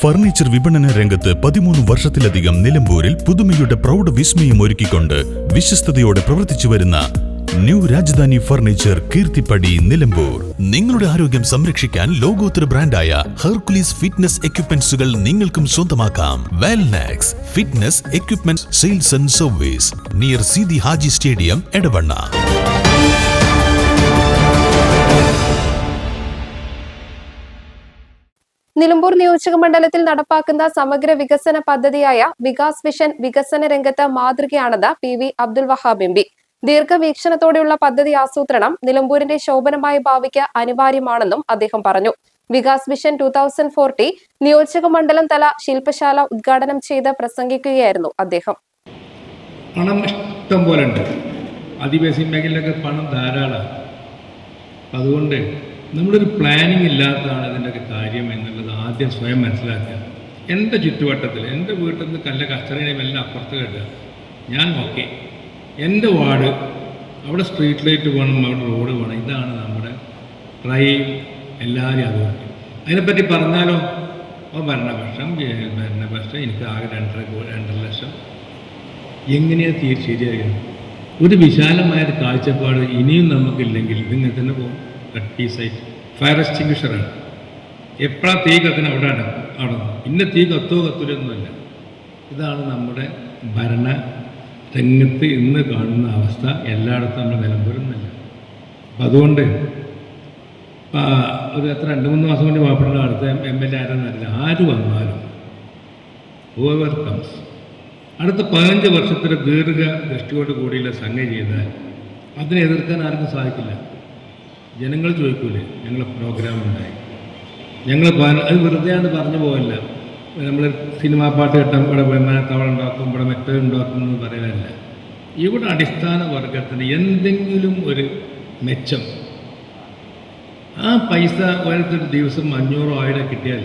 Furniture വിപണന രംഗത്ത് 13 വർഷത്തിലധികം നിലമ്പൂരിൽ പുതുമയുടെ പ്രൗഢ വിസ്മയം ഒരുക്കിക്കൊണ്ട് വിശ്വസ്തയോടെ പ്രവർത്തിച്ചു വരുന്ന ന്യൂ രാജധാനി ഫർണിച്ചർ കീർത്തിപ്പടി നിലമ്പൂർ. നിങ്ങളുടെ ആരോഗ്യം സംരക്ഷിക്കാൻ ലോകോത്തര ബ്രാൻഡായ ഹെർക്കുലീസ് ഫിറ്റ്നസ് എക്യുപ്മെന്റ്സുകൾ നിങ്ങൾക്കും സ്വന്തമാക്കാം. Wellnex fitness equipment sales and service near Seethi Haji stadium, Edavanna. Nilambur നിയോജക മണ്ഡലത്തിൽ നടപ്പാക്കുന്ന സമഗ്ര വികസന പദ്ധതിയായ വികാസ് വിഷൻ വികസന രംഗത്ത് മാതൃകയാണെന്ന് PV അബ്ദുൽ വഹാബ് MP. ദീർഘവീക്ഷണത്തോടെയുള്ള പദ്ധതി ആസൂത്രണം നിലമ്പൂരിന്റെ ശോഭനമായ ഭാവിക്ക് അനിവാര്യമാണെന്നും അദ്ദേഹം പറഞ്ഞു. വികാസ് വിഷൻ 2040 നിയോജക മണ്ഡലം തല ശില്പശാല ഉദ്ഘാടനം ചെയ്ത് പ്രസംഗിക്കുകയായിരുന്നു അദ്ദേഹം. പണം ഇഷ്ടം പോലെ ഉണ്ട്, ആദിവാസി മേഖലയിലൊക്കെ പണം ധാരാളം. അതുകൊണ്ട് നമ്മളൊരു പ്ലാനിങ് ഇല്ലാത്തതാണ് ഇതിൻ്റെയൊക്കെ കാര്യം എന്നുള്ളത് ആദ്യം സ്വയം മനസ്സിലാക്കുക. എൻ്റെ ചുറ്റുവട്ടത്തിൽ എൻ്റെ വീട്ടിൽ നിന്ന് കല്ല കച്ചറയും എല്ലാം അപ്പുറത്ത് കെട്ടുക. ഞാൻ ഓക്കെ, എൻ്റെ വാർഡ് അവിടെ സ്ട്രീറ്റ് ലൈറ്റ് വേണം, അവിടെ റോഡ് വേണം. ഇതാണ് നമ്മുടെ ട്രൈം. എല്ലാവരും അത് പറയും. അതിനെപ്പറ്റി പറഞ്ഞാലോ ഭരണപക്ഷം എനിക്ക് ആകെ 2.5 ലക്ഷം. എങ്ങനെയാണ് ശരിയാകുന്നത്? ഒരു വിശാലമായൊരു കാഴ്ചപ്പാട് ഇനിയും നമുക്കില്ലെങ്കിൽ ഇതിങ്ങനെ തന്നെ പോകും. കട്ടി സൈറ്റ് ഫയർ എക്സ്റ്റിങ്വിഷറാണ്. എപ്പോഴാണ് തീ കത്തിന് അവിടെ പിന്നെ തീ കത്തൂലൊന്നുമല്ല. ഇതാണ് നമ്മുടെ ഭരണ രംഗത്ത് ഇന്ന് കാണുന്ന അവസ്ഥ. എല്ലായിടത്തും നമ്മൾ നിലമ്പൂരൊന്നുമില്ല. അപ്പം അതുകൊണ്ട് ഒരു 2-3 മാസം കൊണ്ട് വാപ്പുള്ള അടുത്ത MLA ആരെന്നറിയില്ല. ആര് വന്നാലും whoever comes അടുത്ത 15 വർഷത്തിൽ ദീർഘദൃഷ്ടിയോട് കൂടിയുള്ള സംഗതി ചെയ്താൽ അതിനെ എതിർക്കാൻ ആർക്കും സാധിക്കില്ല. ജനങ്ങൾ ചോദിക്കൂലേ, ഞങ്ങൾ പ്രോഗ്രാം ഉണ്ടായി, ഞങ്ങൾ അത് വെറുതെയാണ് പറഞ്ഞു പോകല്ല. നമ്മൾ സിനിമാ പാട്ട് കേട്ടാൽ ഇവിടെ വിമാനത്താവളം ഉണ്ടാക്കും, ഇവിടെ മറ്റേ ഉണ്ടാക്കും എന്ന് പറയാനല്ല. ഇവിടെ അടിസ്ഥാന വർഗത്തിന് എന്തെങ്കിലും ഒരു മെച്ചം, ആ പൈസ ഓരോരുത്തർ ദിവസം 500-1000 കിട്ടിയാൽ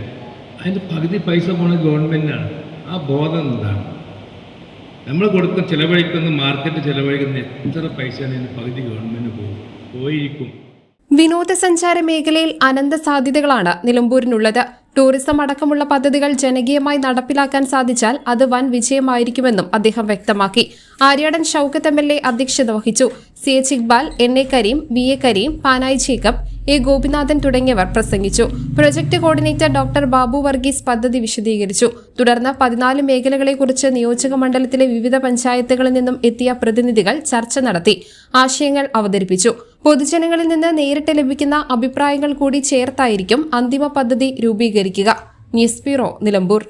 അതിൻ്റെ പകുതി പൈസ പോണത് ഗവൺമെൻറ്റിനാണ്. ആ ബോധം എന്താണ്? നമ്മൾ ചിലവഴിക്കുന്ന മാർക്കറ്റ് ചിലവഴിക്കുന്ന എത്ര പൈസയാണ് ഇതിന് പകുതി ഗവൺമെൻറ് പോയിരിക്കും. വിനോദസഞ്ചാര മേഖലയിൽ അനന്ത സാധ്യതകളാണ് നിലമ്പൂരിനുള്ളത്. ടൂറിസം അടക്കമുള്ള പദ്ധതികൾ ജനകീയമായി നടപ്പിലാക്കാൻ സാധിച്ചാൽ അത് വൻ വിജയമായിരിക്കുമെന്നും അദ്ദേഹം വ്യക്തമാക്കി. ആര്യാടൻ ഷൌക്കത്ത് MLA അധ്യക്ഷത വഹിച്ചു. CH Iqbal, NA Kareem, VA Kareem, Panayi Jacob, A Gopinathan തുടങ്ങിയവർ പ്രസംഗിച്ചു. Project coordinator doctor Babu Varghese പദ്ധതി വിശദീകരിച്ചു. തുടർന്ന് 14 മേഖലകളെക്കുറിച്ച് നിയോജക മണ്ഡലത്തിലെ വിവിധ പഞ്ചായത്തുകളിൽ നിന്നും എത്തിയ പ്രതിനിധികൾ ചർച്ച നടത്തി ആശയങ്ങൾ അവതരിപ്പിച്ചു. പൊതുജനങ്ങളിൽ നിന്ന് നേരിട്ട് ലഭിക്കുന്ന അഭിപ്രായങ്ങൾ കൂടി ചേർത്തായിരിക്കും അന്തിമ പദ്ധതി രൂപീകരിക്കുക. News bureau, Nilambur.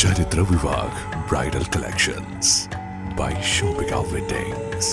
Charitra Vivag Bridal Collections by Shobhika Weddings.